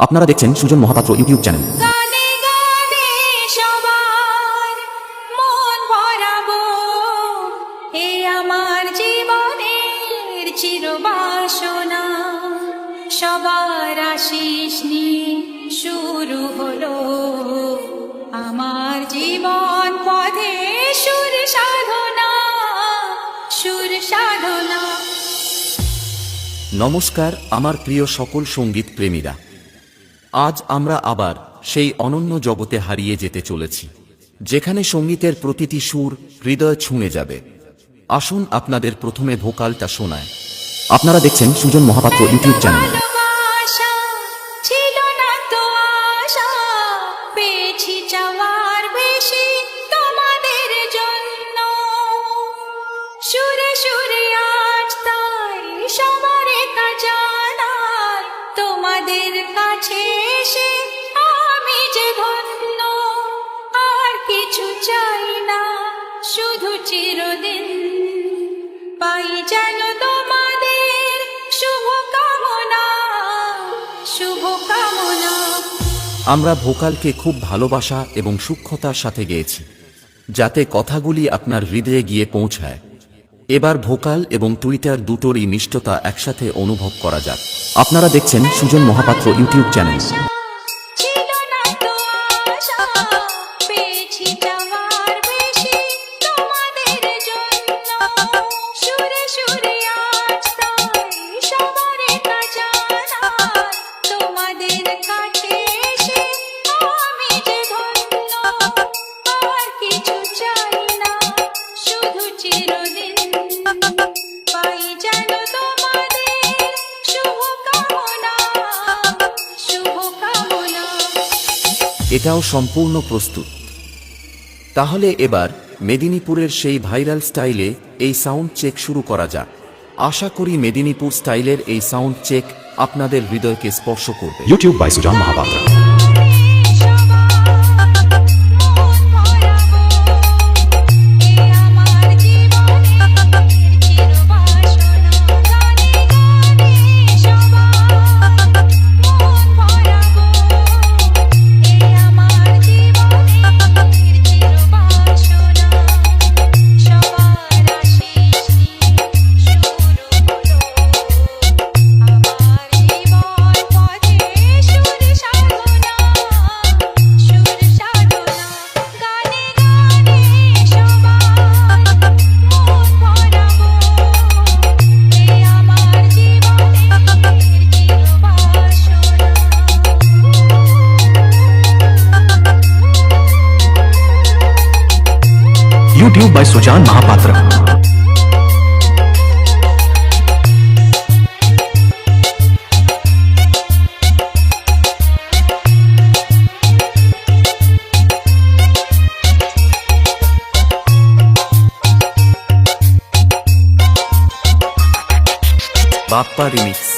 আপনারা দেখছেন Sujan Mahapatra YouTube channel. গানে গানে সবার মন ভরাবো, এ আমার জীবনের চিরবাসনা। সবার আশিস নিয়ে শুরু হলো আমার জীবন পথে সুর সাধনা, সুর সাধনা। নমস্কার আমার প্রিয় সকল সঙ্গীত প্রেমীরা, আজ আমরা আবার সেই অনন্য জগতে হারিয়ে যেতে চলেছি, যেখানে সঙ্গীতের প্রতিটি সুর হৃদয় ছুঁয়ে যাবে। আসুন আপনাদের প্রথমে ভোকালটা শোনায়। আপনারা দেখছেন সুজন মহাপাত্র ইউটিউব চ্যানেল। ভালোবাসা ছিল না তো আশা, পেয়েছি চাওয়ার বেশি তোমাদের জন্য। সুরে সুরে আজ তাই সবার জানাই, তোমাদের কাছে এসে আমি যে ধন্য। আর কিছু চাই না, শুধু চিরদিন পাই যেন তোমাদের শুভকামনা, শুভকামনা। আমরা ভোকালকে খুব ভালোবাসা এবং সূক্ষ্মতার সাথে গেয়েছি, যাতে কথাগুলি আপনার হৃদয়ে গিয়ে পৌঁছায়। এবার ভোকাল এবং টুইটার দুটোরই মিষ্টতা একসাথে অনুভব করা যাক। আপনারা দেখছেন সুজন মহাপাত্র ইউটিউব চ্যানেল। ছিল না তো আশা, পেয়েছি চাওয়ার বেশি তোমাদের জন্য। সুরে সুরে আজ তাই সবার জানাই, তোমাদের কাছে এসে আমি যে ধন্য। আর কিছু চাই না, শুধু চিরদিন পাই যেন তোমাদের শুভকামনা, শুভকামনা। এটাও সম্পূর্ণ প্রস্তুত। তাহলে এবার মেদিনীপুরের সেই ভাইরাল স্টাইলে এই সাউন্ড চেক শুরু করা যাক। আশা করি মেদিনীপুর স্টাইলের এই সাউন্ড চেক আপনাদের হৃদয়কে স্পর্শ করবে। YouTube by Sujan Mahapatra. YouTube by Sujan Mahapatra. Bappa remix,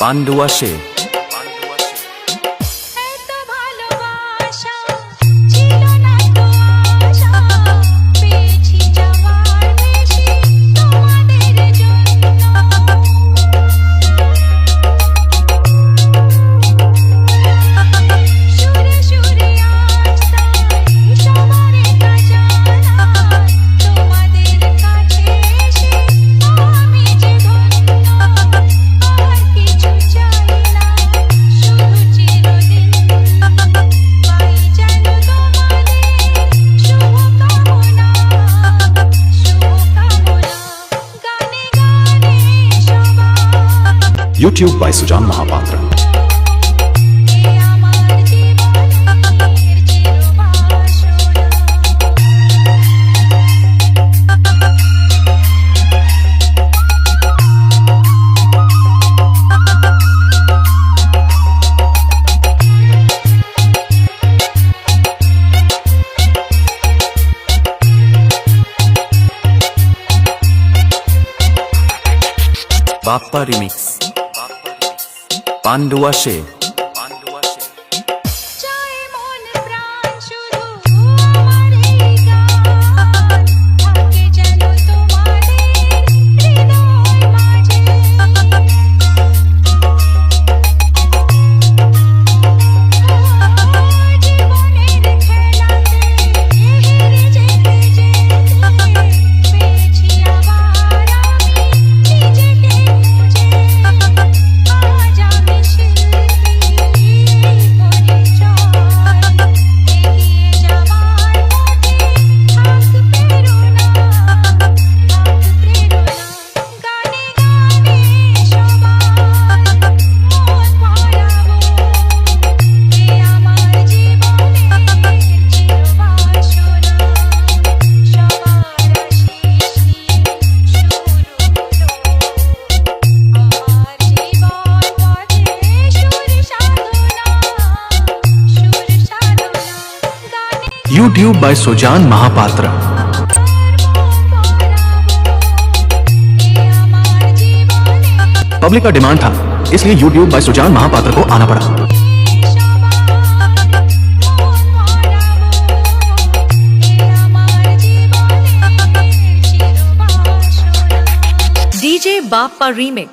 Pandua সে। এত ভালোবাসা ছিল না তো আশা, পেয়েছি চাওয়ার বেশি তোমাদের জন্য। সুরে সুরে আজ তাই সবার জানাই, তোমাদের কাছে এসে আমি যে ধন্য। আর কিছু চাই না, শুধু চিরদিন পাই যেন তোমাদের শুভকামনা, শুভকামনা। গানে গানে সবার यूट्यूब बाय सुजान महापात्र। এ আমার জীবনের চিরবাসনা। বাপ্পা রিমিক্স, পান্ডুয়া সে। চাই মন প্রাণ শুধু আমার এই গান, থাকে যেন তোমাদের হৃদয় মাঝে। YouTube by Sujan Mahapatra. Public का डिमांड था, इसलिए YouTube by सुजान महापात्र को आना पड़ा। DJ Bappa Remix.